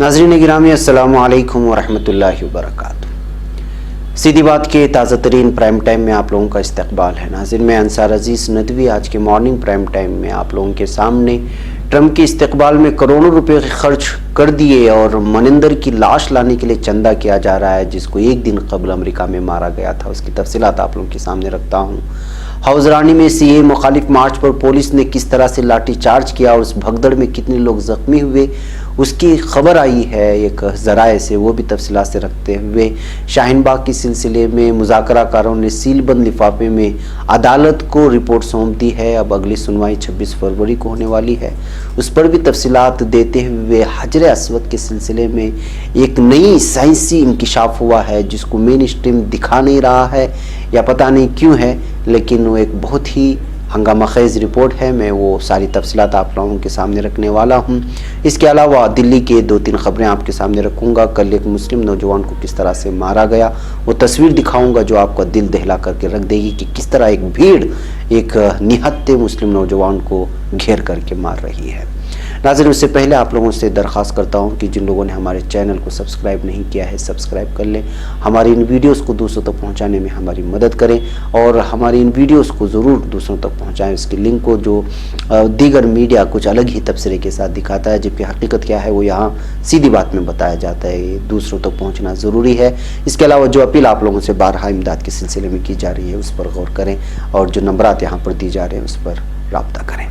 नाज़रीन गिरामी अस्सलामु अलैकुम वरहमतुल्लाहि वबरकातुहू। सीधी बात के ताज़ा तरीन प्राइम टाइम में आप लोगों का इस्तकबाल है। नाज़रीन मैं अंसार अजीज़ नदवी आज के मॉर्निंग प्राइम टाइम में आप लोगों के सामने ट्रंप के इस्तकबाल में करोड़ों रुपए खर्च कर दिए और मनिंदर की लाश लाने के लिए चंदा किया जा रहा है, जिसको एक दिन कबल अमेरिका में मारा गया था। उसकी तफसीलात आप लोगों के सामने रखता हूँ। हौजरानी में सीए मुखालिफ मार्च पर पुलिस ने किस तरह से लाठी चार्ज किया और उस भगदड़ में कितने लोग जख्मी हुए उसकी खबर आई है एक ज़राए से, वो भी तफसीलात से रखते हुए शाहीन बाग के सिलसिले में मुज़ाकराकारों ने सीलबंद लिफाफे में अदालत को रिपोर्ट सौंप दी है। अब अगली सुनवाई 26 फरवरी को होने वाली है, उस पर भी तफसीलात देते हुए हजर अस्वद के सिलसिले में एक नई साइंसी इंकिशाफ हुआ है जिसको मेन स्ट्रीम दिखा नहीं रहा है या पता नहीं क्यों है, लेकिन वो एक बहुत ही हंगामा खेज़ रिपोर्ट है। मैं वो सारी तफसीलात आप लोगों के सामने रखने वाला हूँ। इसके अलावा दिल्ली के 2-3 खबरें आपके सामने रखूँगा। कल एक मुस्लिम नौजवान को किस तरह से मारा गया वो तस्वीर दिखाऊँगा जो आपका दिल दहला करके रख देगी कि किस तरह एक भीड़ एक निहत्थे मुस्लिम नौजवान को घेर करके मार रही है। नाज़रीन उससे पहले आप लोगों से दरख्वास्त करता हूं कि जिन लोगों ने हमारे चैनल को सब्सक्राइब नहीं किया है सब्सक्राइब कर लें, हमारी इन वीडियोस को दूसरों तक पहुंचाने में हमारी मदद करें और हमारी इन वीडियोस को ज़रूर दूसरों तक पहुंचाएं। इसके लिंक को जो दीगर मीडिया कुछ अलग ही तबसरे के साथ दिखाता है, जबकि हकीकत क्या है वो यहाँ सीधी बात में बताया जाता है। ये दूसरों तक पहुँचना ज़रूरी है। इसके अलावा जो अपील आप लोगों से बारहा इमदाद के सिलसिले में की जा रही है उस पर गौर करें और जो नंबरात यहाँ पर दी जा रहे हैं उस पर रब्ता करें।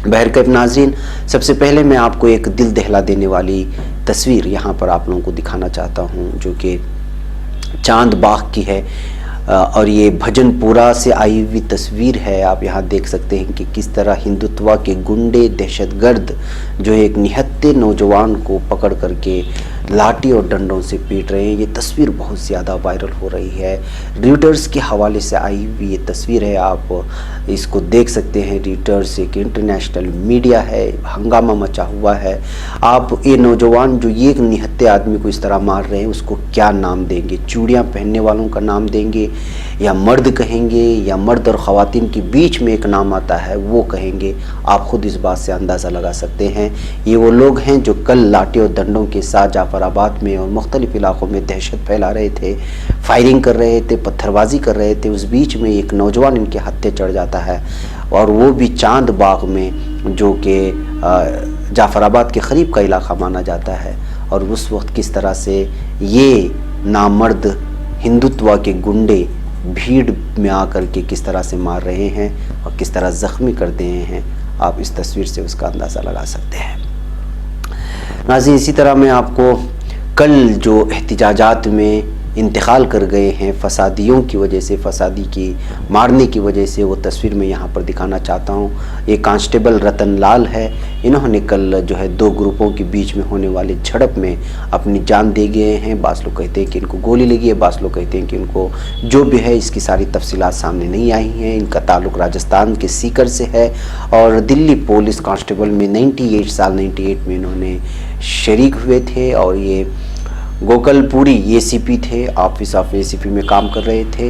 बहरकैफ नाज़रीन सबसे पहले मैं आपको एक दिल दहला देने वाली तस्वीर यहाँ पर आप लोगों को दिखाना चाहता हूँ जो कि चांद बाग की है और ये भजनपुरा से आई हुई तस्वीर है। आप यहाँ देख सकते हैं कि किस तरह हिंदुत्व के गुंडे दहशतगर्द जो एक निहत्थे नौजवान को पकड़ करके लाठी और डंडों से पीट रहे हैं। ये तस्वीर बहुत ज़्यादा वायरल हो रही है। रॉयटर्स के हवाले से आई हुई ये तस्वीर है, आप इसको देख सकते हैं। रॉयटर्स एक इंटरनेशनल मीडिया है, हंगामा मचा हुआ है। आप ये नौजवान जो ये एक निहत्थे आदमी को इस तरह मार रहे हैं उसको क्या नाम देंगे? चूड़ियाँ पहनने वालों का नाम देंगे या मर्द कहेंगे या मर्द और ख़वातीन के बीच में एक नाम आता है वो कहेंगे? आप ख़ुद इस बात से अंदाज़ा लगा सकते हैं। ये वो लोग हैं जो कल लाठी और डंडों के साथ जाफराबाद में और मुख्तलिफ़ इलाक़ों में दहशत फैला रहे थे, फायरिंग कर रहे थे, पत्थरबाजी कर रहे थे। उस बीच में एक नौजवान इनके हत्थे चढ़ जाता है और वो भी चांद बाग में जो कि जाफराबाद के करीब का इलाक़ा माना जाता है। और उस वक्त किस तरह से ये नामर्द हिंदुत्व के गुंडे भीड़ में आकर के किस तरह से मार रहे हैं और किस तरह ज़ख्मी कर दिए हैं, आप इस तस्वीर से उसका अंदाज़ा लगा सकते हैं। नाज़रीन इसी तरह मैं आपको कल जो एहतिजाजात में इंतकाल कर गए हैं फसादियों की वजह से, फसादी की मारने की वजह से, वो तस्वीर मैं यहाँ पर दिखाना चाहता हूँ। ये कांस्टेबल रतन लाल है, इन्होंने कल जो है 2 ग्रुपों के बीच में होने वाले झड़प में अपनी जान दे गए हैं। बास लोग कहते हैं कि इनको गोली लगी है, बास लोग कहते हैं कि इनको जो भी है इसकी सारी तफसीलात सामने नहीं आई हैं। इनका ताल्लुक़ राजस्थान के सीकर से है और दिल्ली पुलिस कांस्टेबल में 98 में इन्होंने शरीक हुए थे और ये गोकलपुरी एसीपी थे, ऑफिस ऑफ एसीपी में काम कर रहे थे।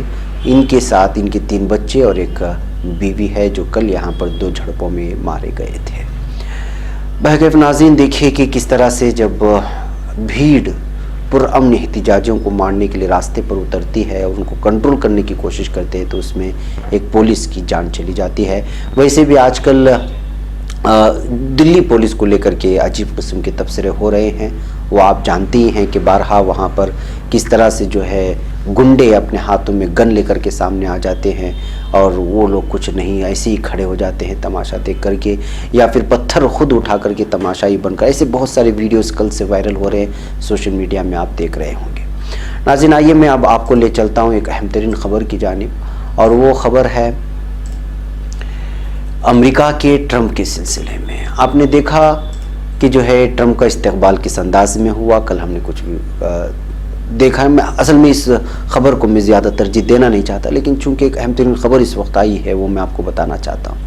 इनके साथ इनके 3 बच्चे और एक बीवी है जो कल यहाँ पर 2 झड़पों में मारे गए थे। बहरकैफ नाज़रीन देखिए कि किस तरह से जब भीड़ पुरअमन एहतिजाजियों को मारने के लिए रास्ते पर उतरती है और उनको कंट्रोल करने की कोशिश करते हैं तो उसमें एक पुलिस की जान चली जाती है। वैसे भी आजकल दिल्ली पुलिस को लेकर के अजीब किस्म के तबसरे हो रहे हैं। वो आप जानते ही हैं कि बारहा वहाँ पर किस तरह से जो है गुंडे अपने हाथों में गन लेकर के सामने आ जाते हैं और वो लोग कुछ नहीं ऐसे ही खड़े हो जाते हैं तमाशा देख करके, या फिर पत्थर खुद उठा करके तमाशाई बनकर। ऐसे बहुत सारे वीडियोस कल से वायरल हो रहे हैं, सोशल मीडिया में आप देख रहे होंगे। नाज़रीन आइए मैं अब आपको ले चलता हूँ एक अहम तरीन ख़बर की जानिब और वो ख़बर है अमेरिका के ट्रंप के सिलसिले में। आपने देखा कि जो है ट्रंप का इस्तकबाल किस अंदाज में हुआ, कल हमने कुछ भी देखा है। मैं असल में इस ख़बर को मैं ज़्यादा तरजीह देना नहीं चाहता, लेकिन चूंकि एक अहम तरीन ख़बर इस वक्त आई है वो मैं आपको बताना चाहता हूँ।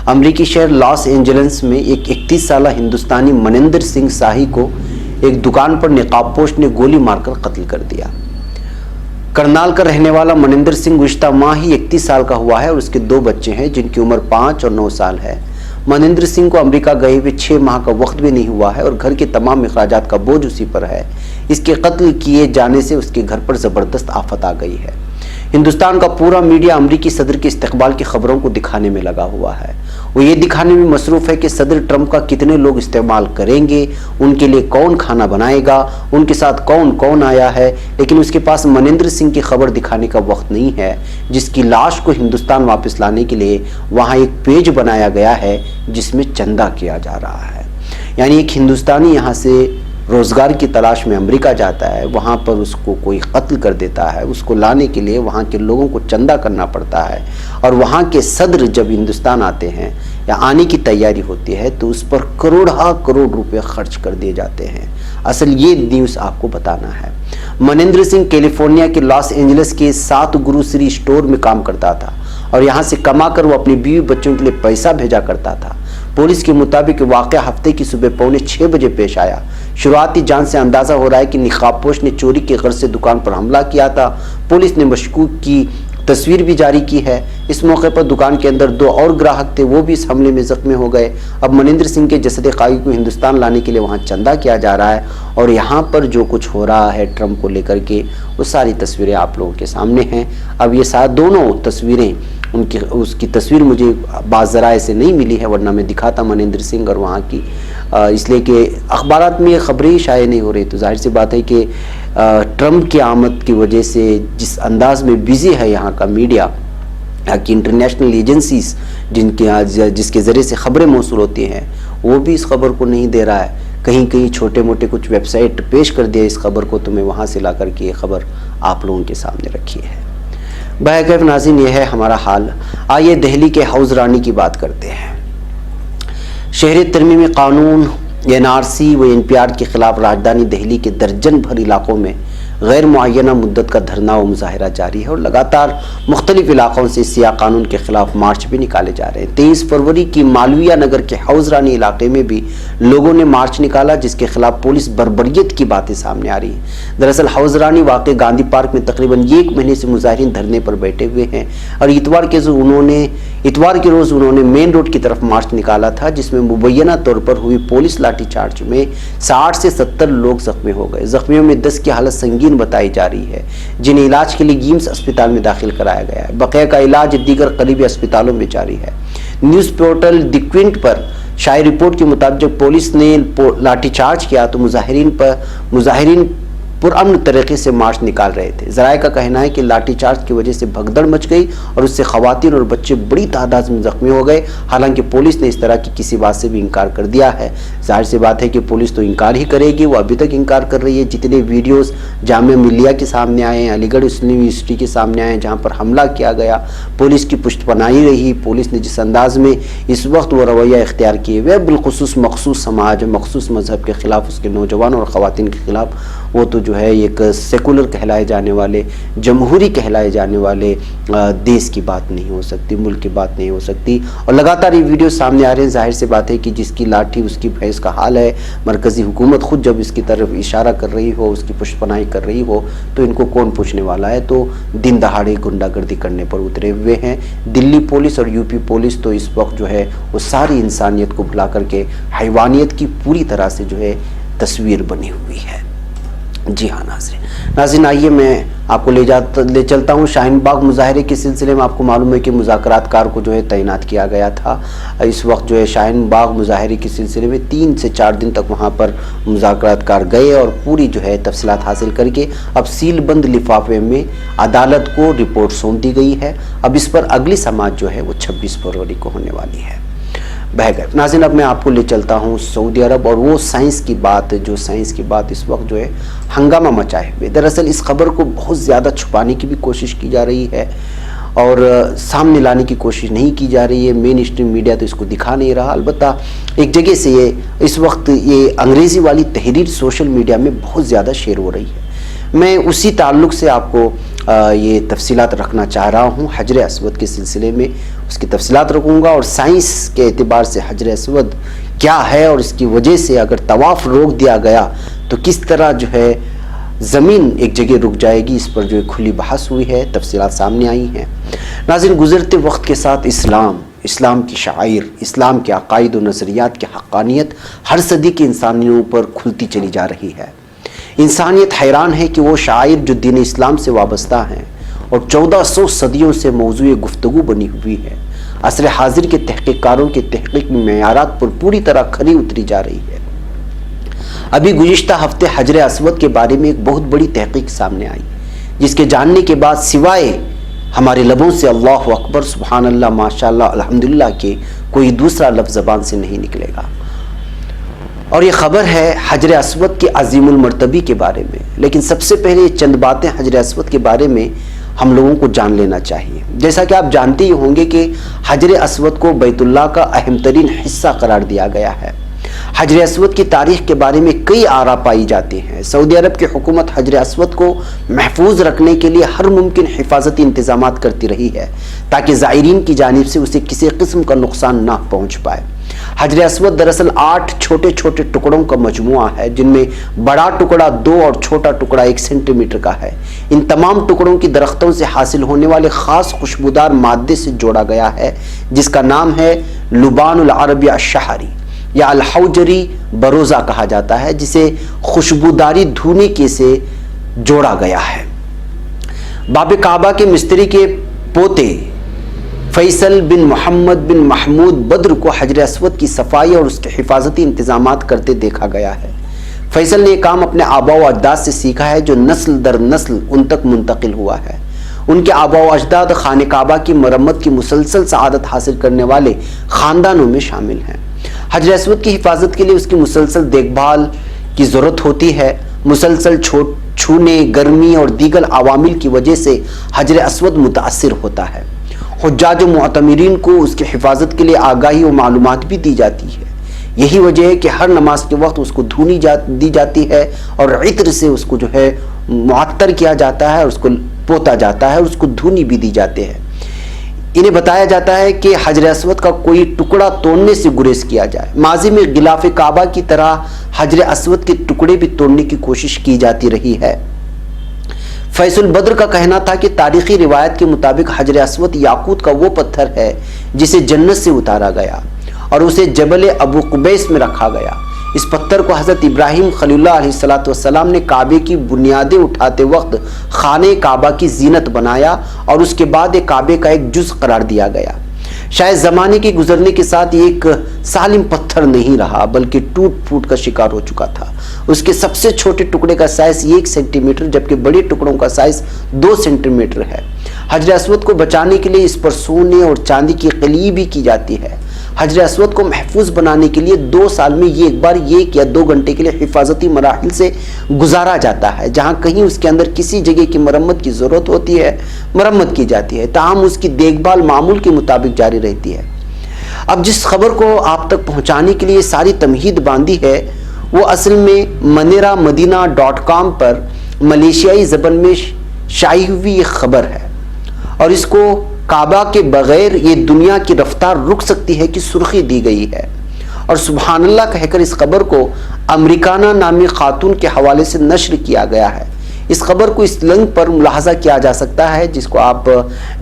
अमरीकी शहर लॉस एंजल्स में एक 31 साला हिंदुस्तानी मनिंदर सिंह शाही को एक दुकान पर निकाबपोश ने गोली मारकर कत्ल कर दिया। करनाल का रहने वाला मनिंदर सिंह गुज़िश्ता माह ही 31 साल का हुआ है और उसके 2 बच्चे हैं जिनकी उम्र 5 और 9 साल है। मनिंदर सिंह को अमेरिका गए हुए 6 माह का वक्त भी नहीं हुआ है और घर के तमाम अखराजात का बोझ उसी पर है। इसके कत्ल किए जाने से उसके घर पर ज़बरदस्त आफत आ गई है। हिंदुस्तान का पूरा मीडिया अमरीकी सदर के इस्तेकबाल की खबरों को दिखाने में लगा हुआ है। वो ये दिखाने में मसरूफ़ है कि सदर ट्रंप का कितने लोग इस्तेमाल करेंगे, उनके लिए कौन खाना बनाएगा, उनके साथ कौन कौन आया है, लेकिन उसके पास मनिंदर सिंह की खबर दिखाने का वक्त नहीं है, जिसकी लाश को हिंदुस्तान वापस लाने के लिए वहाँ एक पेज बनाया गया है जिसमें चंदा किया जा रहा है। यानी एक हिंदुस्तानी यहाँ से रोज़गार की तलाश में अमेरिका जाता है, वहाँ पर उसको कोई कत्ल कर देता है, उसको लाने के लिए वहाँ के लोगों को चंदा करना पड़ता है, और वहाँ के सदर जब हिंदुस्तान आते हैं या आने की तैयारी होती है तो उस पर करोड़ रुपए खर्च कर दिए जाते हैं। असल ये न्यूज़ आपको बताना है। मनिंदर सिंह कैलिफोर्निया के लॉस एंजलिस के 7 ग्रोसरी स्टोर में काम करता था और यहाँ से कमाकर वो अपनी बीवी बच्चों के लिए पैसा भेजा करता था। पुलिस के मुताबिक वाक़या हफ्ते की सुबह 5:45 बजे पेश आया। शुरुआती जांच से अंदाज़ा हो रहा है कि नकाबपोश ने चोरी के गर्ज से दुकान पर हमला किया था। पुलिस ने मशकूक की तस्वीर भी जारी की है। इस मौके पर दुकान के अंदर 2 और ग्राहक थे, वो भी इस हमले में जख्मी हो गए। अब मनिंदर सिंह के जसद कागी को हिंदुस्तान लाने के लिए वहाँ चंदा किया जा रहा है और यहाँ पर जो कुछ हो रहा है ट्रंप को लेकर के, वो सारी तस्वीरें आप लोगों के सामने हैं। अब ये दोनों तस्वीरें उसकी तस्वीर मुझे बाज़राए से नहीं मिली है, वरना मैं दिखाता मनिंदर सिंह और वहाँ की, इसलिए कि अखबारात में खबरें शाये नहीं हो रही। तो जाहिर सी बात है कि ट्रंप की आमद की वजह से जिस अंदाज में बिज़ी है यहाँ का मीडिया की इंटरनेशनल एजेंसीज जिसके ज़रिए से खबरें मौसूल होती हैं, वो भी इस खबर को नहीं दे रहा है। कहीं कहीं छोटे मोटे कुछ वेबसाइट पेश कर दिया इस खबर को, तो मैं वहाँ से ला कर के ये खबर आप लोगों के सामने रखी है। बहरकैफ नाज़रीन, ये है हमारा हाल। आइए दिल्ली के हाउस रानी की बात करते हैं। शहरी तरमीमी कानून NRC व NPR के खिलाफ राजधानी दिल्ली के दर्जन भर इलाकों में गैर मुअय्यना मुद्दत का धरना व मुजाहिरा जारी है और लगातार मुख्तलिफ इलाकों से सियाह कानून के खिलाफ मार्च भी निकाले जा रहे हैं। 23 फरवरी की मालविया नगर के हाउस रानी इलाके में भी लोगों ने मार्च निकाला, जिसके खिलाफ पुलिस बर्बरियत की बातें सामने आ रही हैं। दरअसल हाउस रानी वाक़े गांधी पार्क में तकरीबन 1 महीने से मुजाहिरीन धरने पर बैठे हुए हैं और इतवार के रोज़ उन्होंने मेन रोड की तरफ मार्च निकाला था, जिसमें मुबैना तौर पर हुई पुलिस लाठीचार्ज में 60 से 70 लोग जख्मी हो गए। जख्मियों में 10 की हालत संगीन बताई जा रही है, जिन्हें इलाज के लिए गिम्स अस्पताल में दाखिल कराया गया है। बकिया का इलाज दीगर करीबी अस्पतालों में जारी है। न्यूज़ पोर्टल द क्विंट पर शाये रिपोर्ट के मुताबिक जब पुलिस ने लाठीचार्ज किया तो मुजाहिरीन पुरअमन तरीके से मार्च निकाल रहे थे। ज़राए का कहना है कि लाठीचार्ज की वजह से भगदड़ मच गई और उससे खवातीन और बच्चे बड़ी तादाद में जख्मी हो गए। हालांकि पुलिस ने इस तरह की किसी बात से भी इनकार कर दिया है। जाहिर सी बात है कि पुलिस तो इनकार ही करेगी, वो अभी तक इनकार कर रही है। जितने वीडियोस जामिया मिलिया के सामने आए हैं, अलीगढ़ मुस्लिम यूनिवर्सिटी के सामने आए हैं, जहाँ पर हमला किया गया, पुलिस की पुष्टपनाही रही। पुलिस ने जिस अंदाज में इस वक्त वो रवैया इख्तियार किए हुए बिलखुसूस मखसूस समाज, मखसूस मजहब के खिलाफ, उसके नौजवानों और ख़वातीन के खिलाफ, वो तो जो है एक सेकुलर कहलाए जाने वाले, जमहूरी कहलाए जाने वाले देश की बात नहीं हो सकती, मुल्क की बात नहीं हो सकती। और लगातार ये वीडियो सामने आ रहे हैं। जाहिर सी बात है कि जिसकी लाठी उसकी भैंस का हाल है। मरकज़ी हुकूमत खुद जब इसकी तरफ इशारा कर रही हो, उसकी पुष्पनाही कर रही हो, तो इनको कौन पूछने वाला है। तो दिन दहाड़े गुंडागर्दी करने पर उतरे हुए हैं। दिल्ली पुलिस और यूपी पुलिस तो इस वक्त जो है वो सारी इंसानियत को भुला करके हैवानियत की पूरी तरह से जो है तस्वीर बनी हुई है। जी हाँ नाज़रीन, आइए मैं आपको ले चलता हूँ शाहीन बाग मुजाहरे के सिलसिले में। आपको मालूम है कि मुज़ाकरातकार को जो है तैनात किया गया था। इस वक्त जो है शाहीन बाग मुजाहरे के सिलसिले में 3 से 4 दिन तक वहाँ पर मुज़ाकरातकार गए और पूरी जो है तफसीलात हासिल करके अब सील बंद लिफाफे में अदालत को रिपोर्ट सौंप दी गई है। अब इस पर अगली समाअत जो है वो 26 फरवरी को होने वाली है। बहकर नाज़रीन, अब मैं आपको ले चलता हूँ सऊदी अरब और वो साइंस की बात इस वक्त जो है हंगामा मचाए हुए। दरअसल इस खबर को बहुत ज़्यादा छुपाने की भी कोशिश की जा रही है और सामने लाने की कोशिश नहीं की जा रही है। मेन स्ट्रीम मीडिया तो इसको दिखा नहीं रहा। अलबत्ता एक जगह से ये इस वक्त ये अंग्रेज़ी वाली तहरीर सोशल मीडिया में बहुत ज़्यादा शेयर हो रही है। मैं उसी ताल्लुक़ से आपको ये तफसीलात रखना चाह रहा हूँ। हजर अस्वद के सिलसिले में उसकी तफसीलात रखूँगा और साइंस के एतबार से हजर अस्वद क्या है और इसकी वजह से अगर तवाफ़ रोक दिया गया तो किस तरह जो है ज़मीन एक जगह रुक जाएगी, इस पर जो है खुली बहस हुई है, तफसीलात सामने आई हैं। नाज़रीन, गुज़रते वक्त के साथ اسلام کی شعائر، اسلام کے عقائد و نظریات کی حقانیت ہر صدی کے انسانیوں پر کھلتی چلی جا رہی ہے۔ انسانیت حیران ہے کہ وہ شعائر جو دین اسلام سے وابستہ ہیں اور 1400 صدیوں سے موضوع گفتگو بنی ہوئی ہے، عصر حاضر کے تحقیق کاروں کے تحقیقی معیارات پر پوری طرح کھری اتری جا رہی ہے۔ ابھی گزشتہ ہفتے حجر اسود کے بارے میں ایک بہت بڑی تحقیق سامنے آئی، جس کے جاننے کے بعد سوائے ہمارے لبوں سے اللہ اکبر، سبحان اللہ، ماشاءاللہ، الحمدللہ کے کوئی دوسرا لفظ زبان سے نہیں نکلے گا۔ اور یہ خبر ہے حجر اسود کے عظیم المرتبی کے بارے میں، لیکن سب سے پہلے چند باتیں حجر اسود کے بارے میں ہم لوگوں کو جان لینا چاہیے۔ جیسا کہ آپ جانتے ہی ہوں گے کہ حجر اسود کو بیت اللہ کا اہم ترین حصہ قرار دیا گیا ہے۔ حجر اسود کی تاریخ کے بارے میں کئی آراء پائی جاتی ہیں۔ سعودی عرب کی حکومت حجر اسود کو محفوظ رکھنے کے لیے ہر ممکن حفاظتی انتظامات کرتی رہی ہے تاکہ زائرین کی جانب سے اسے کسی قسم کا نقصان نہ پہنچ پائے۔ حجر اسود دراصل 8 چھوٹے چھوٹے ٹکڑوں کا مجموعہ ہے، جن میں بڑا ٹکڑا 2 اور چھوٹا ٹکڑا 1 سینٹی میٹر کا ہے۔ ان تمام ٹکڑوں کی درختوں سے حاصل ہونے والے خاص خوشبودار مادے سے جوڑا گیا ہے، جس کا نام ہے لبان العربیہ الشہری یا الحوجری بروزہ کہا جاتا ہے، جسے خوشبوداری دھونے کے سے جوڑا گیا ہے۔ باب کعبہ کے مستری کے پوتے فیصل بن محمد بن محمود بدر کو حجر اسود کی صفائی اور اس کے حفاظتی انتظامات کرتے دیکھا گیا ہے۔ فیصل نے یہ کام اپنے آباء و اجداد سے سیکھا ہے، جو نسل در نسل ان تک منتقل ہوا ہے۔ ان کے آباء و اجداد خانہ کعبہ کی مرمت کی مسلسل سعادت حاصل کرنے والے خاندانوں میں شامل ہیں۔ حجر اسود کی حفاظت کے لیے اس کی مسلسل دیکھ بھال کی ضرورت ہوتی ہے۔ مسلسل چھونے، گرمی اور دیگر عوامل کی وجہ سے حجر اسود متاثر ہوتا ہے۔ حجاج و معتمرین کو اس کی حفاظت کے لیے آگاہی و معلومات بھی دی جاتی ہے۔ یہی وجہ ہے کہ ہر نماز کے وقت اس کو دھونی دی جاتی ہے اور عطر سے اس کو جو ہے معطر کیا جاتا ہے اور اس کو پوتا جاتا ہے اور اس کو دھونی بھی دی جاتے ہیں۔ انہیں بتایا جاتا ہے کہ حجر اسود کا کوئی ٹکڑا توڑنے سے گریز کیا جائے۔ ماضی میں غلاف کعبہ کی طرح حجر اسود کے ٹکڑے بھی توڑنے کی کوشش کی جاتی رہی ہے۔ فیصل بدر کا کہنا تھا کہ تاریخی روایت کے مطابق حجر اسود یاقوت کا وہ پتھر ہے جسے جنت سے اتارا گیا اور اسے جبل ابو قبیس میں رکھا گیا۔ اس پتھر کو حضرت ابراہیم خلیل اللہ علیہ السلام نے کعبے کی بنیادیں اٹھاتے وقت خانہ کعبہ کی زینت بنایا اور اس کے بعد یہ کعبے کا ایک جز قرار دیا گیا۔ شاید زمانے کے گزرنے کے ساتھ یہ ایک سالم پتھر نہیں رہا بلکہ ٹوٹ پھوٹ کا شکار ہو چکا تھا۔ اس کے سب سے چھوٹے ٹکڑے کا سائز 1 سینٹی میٹر جبکہ بڑے ٹکڑوں کا سائز 2 سینٹی میٹر ہے۔ حجر اسود کو بچانے کے لیے اس پر سونے اور چاندی کی قلی بھی کی جاتی ہے۔ حجر اسود کو محفوظ بنانے کے لیے 2 سال میں ایک بار 1 یا 2 گھنٹے کے لیے حفاظتی مراحل سے گزارا جاتا ہے۔ جہاں کہیں اس کے اندر کسی جگہ کی مرمت کی ضرورت ہوتی ہے، مرمت کی جاتی ہے، تاہم اس کی دیکھ بھال معمول کے مطابق جاری رہتی ہے۔ اب جس خبر کو آپ تک پہنچانے کے لیے ساری تمہید باندھی ہے وہ اصل میں manera-medina.com پر ملیشیائی زبان میں شائع ہوئی ایک خبر ہے اور اس کو کعبہ کے بغیر یہ دنیا کی رفتار رک سکتی ہے کہ سرخی دی گئی ہے، اور سبحان اللہ کہہ کر اس خبر کو امریکانہ نامی خاتون کے حوالے سے نشر کیا گیا ہے۔ اس خبر کو اس لنک پر ملاحظہ کیا جا سکتا ہے جس کو آپ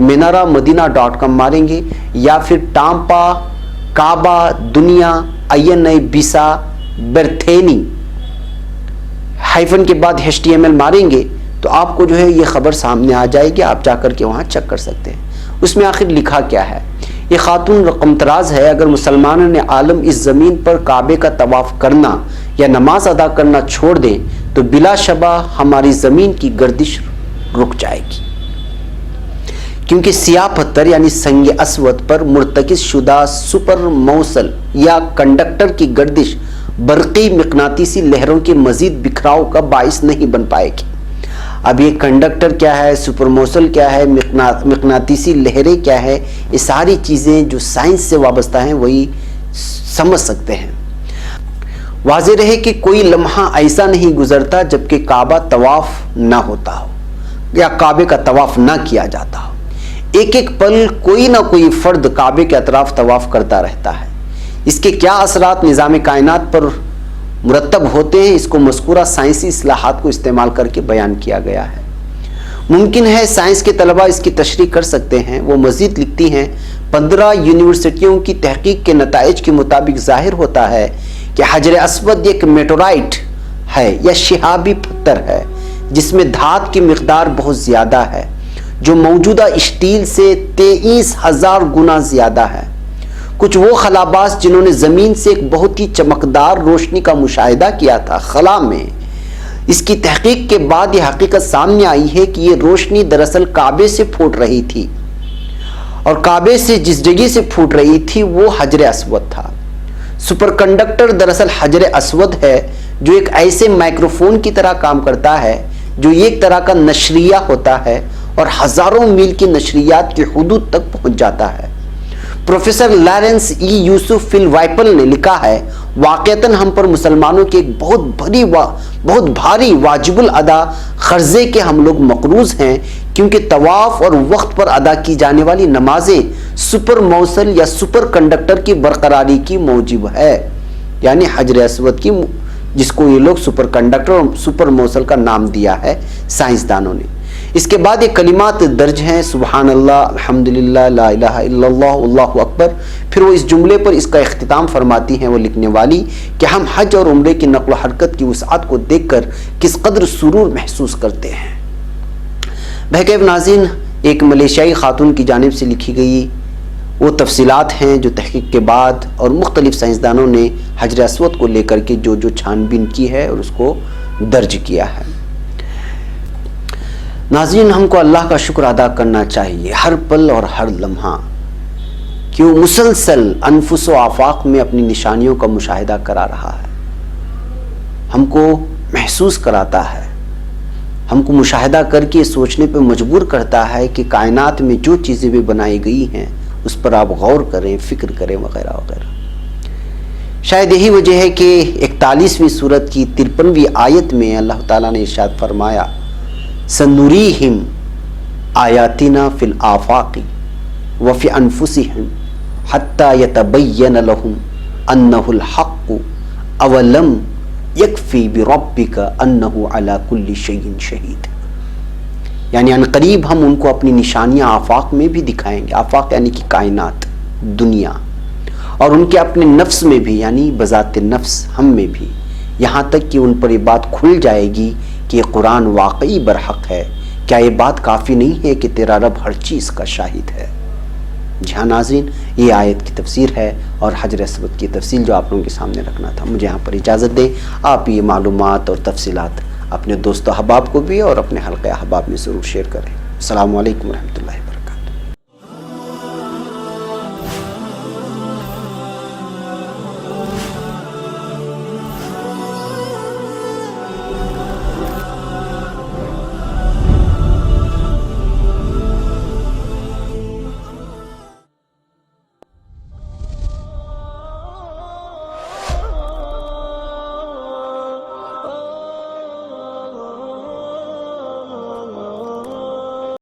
manera-medina.com ماریں گے یا پھر ٹامپا کعبہ دنیا بیسا برتھینی ہائفن کے بعد HTML ماریں گے تو آپ کو جو ہے یہ خبر سامنے آ جائے گی، آپ جا کر کے وہاں چیک کر سکتے ہیں۔ اس میں آخر لکھا کیا ہے؟ یہ خاتون رقم تراز ہے، اگر مسلمانوں نے عالم اس زمین پر کعبے کا طواف کرنا یا نماز ادا کرنا چھوڑ دیں تو بلا شبہ ہماری زمین کی گردش رک جائے گی، کیونکہ سیاہ پتھر یعنی سنگ اسود پر مرتکز شدہ سپر موصل یا کنڈکٹر کی گردش برقی مقناطیسی لہروں کے مزید بکھراؤ کا باعث نہیں بن پائے گی۔ اب یہ کنڈکٹر کیا ہے، سپر موصل کیا ہے، مقناطیسی لہریں کیا ہے، یہ ساری چیزیں جو سائنس سے وابستہ ہیں وہی سمجھ سکتے ہیں۔ واضح رہے کہ کوئی لمحہ ایسا نہیں گزرتا جبکہ کعبہ طواف نہ ہوتا ہو یا کعبے کا طواف نہ کیا جاتا ہو۔ ایک ایک پل کوئی نہ کوئی فرد کعبے کے اطراف طواف کرتا رہتا ہے۔ اس کے کیا اثرات نظام کائنات پر مرتب ہوتے ہیں، اس کو مذکورہ سائنسی اصطلاحات کو استعمال کر کے بیان کیا گیا ہے۔ ممکن ہے سائنس کے طلباء اس کی تشریح کر سکتے ہیں۔ وہ مزید لکھتی ہیں 15 یونیورسٹیوں کی تحقیق کے نتائج کے مطابق ظاہر ہوتا ہے کہ حجر اسود ایک میٹورائٹ ہے یا شہابی پتھر ہے جس میں دھات کی مقدار بہت زیادہ ہے، جو موجودہ اسٹیل سے 23,000 گنا زیادہ ہے۔ کچھ وہ خلاباز جنہوں نے زمین سے ایک بہت ہی چمکدار روشنی کا مشاہدہ کیا تھا خلا میں، اس کی تحقیق کے بعد یہ حقیقت سامنے آئی ہے کہ یہ روشنی دراصل کعبے سے پھوٹ رہی تھی، اور کعبے سے جس جگہ سے پھوٹ رہی تھی وہ حجر اسود تھا۔ سپر کنڈکٹر دراصل حجر اسود ہے جو ایک ایسے مائکروفون کی طرح کام کرتا ہے جو ایک طرح کا نشریہ ہوتا ہے اور ہزاروں میل کی نشریات کی حدود تک پہنچ جاتا ہے۔ پروفیسر لارنس ای یوسف فل وائپل نے لکھا ہے، واقعتاً ہم پر مسلمانوں کے ایک بہت بھاری واجب الادا قرضے کے ہم لوگ مقروض ہیں، کیونکہ طواف اور وقت پر ادا کی جانے والی نمازیں سپر موصل یا سپر کنڈکٹر کی برقراری کی موجب ہے، یعنی حجر اسود کی، جس کو یہ لوگ سپر کنڈکٹر اور سپر موصل کا نام دیا ہے سائنسدانوں نے۔ اس کے بعد یہ کلمات درج ہیں، سبحان اللہ، الحمدللہ، لا الہ الا اللہ، اللہ اکبر۔ پھر وہ اس جملے پر اس کا اختتام فرماتی ہیں وہ لکھنے والی کہ ہم حج اور عمرے کی نقل و حرکت کی وسعت کو دیکھ کر کس قدر سرور محسوس کرتے ہیں۔ بہکیف ناظرین، ایک ملیشیائی خاتون کی جانب سے لکھی گئی وہ تفصیلات ہیں جو تحقیق کے بعد اور مختلف سائنسدانوں نے حجر اسود کو لے کر کے جو چھان بین کی ہے اور اس کو درج کیا ہے۔ ناظرین، ہم کو اللہ کا شکر ادا کرنا چاہیے ہر پل اور ہر لمحہ کہ وہ مسلسل انفس و آفاق میں اپنی نشانیوں کا مشاہدہ کرا رہا ہے، ہم کو محسوس کراتا ہے، ہم کو مشاہدہ کر کے سوچنے پہ مجبور کرتا ہے کہ کائنات میں جو چیزیں بھی بنائی گئی ہیں اس پر آپ غور کریں، فکر کریں وغیرہ وغیرہ۔ شاید یہی وجہ ہے کہ 41ویں سورت کی 53ویں آیت میں اللہ تعالیٰ نے ارشاد فرمایا، سنریہم آیاتنا فی الآفاق وفی انفسہم حتی یتبین لہم انہ الحق اولم یکفی بربک انہ علی کل شیء شہید۔ یعنی ان قریب ہم ان کو اپنی نشانیاں آفاق میں بھی دکھائیں گے، آفاق یعنی کہ کائنات، دنیا، اور ان کے اپنے نفس میں بھی، یعنی بذات نفس ہم میں بھی، یہاں تک کہ ان پر یہ بات کھل جائے گی کہ یہ قرآن واقعی برحق ہے۔ کیا یہ بات کافی نہیں ہے کہ تیرا رب ہر چیز کا شاہد ہے؟ جی ہاں ناظرین، یہ آیت کی تفسیر ہے اور حجر اسود کی تفصیل جو آپ لوگوں کے سامنے رکھنا تھا۔ مجھے یہاں پر اجازت دیں، آپ یہ معلومات اور تفصیلات اپنے دوست و احباب کو بھی اور اپنے حلقہ احباب میں ضرور شیئر کریں۔ السلام علیکم ورحمۃ اللہ۔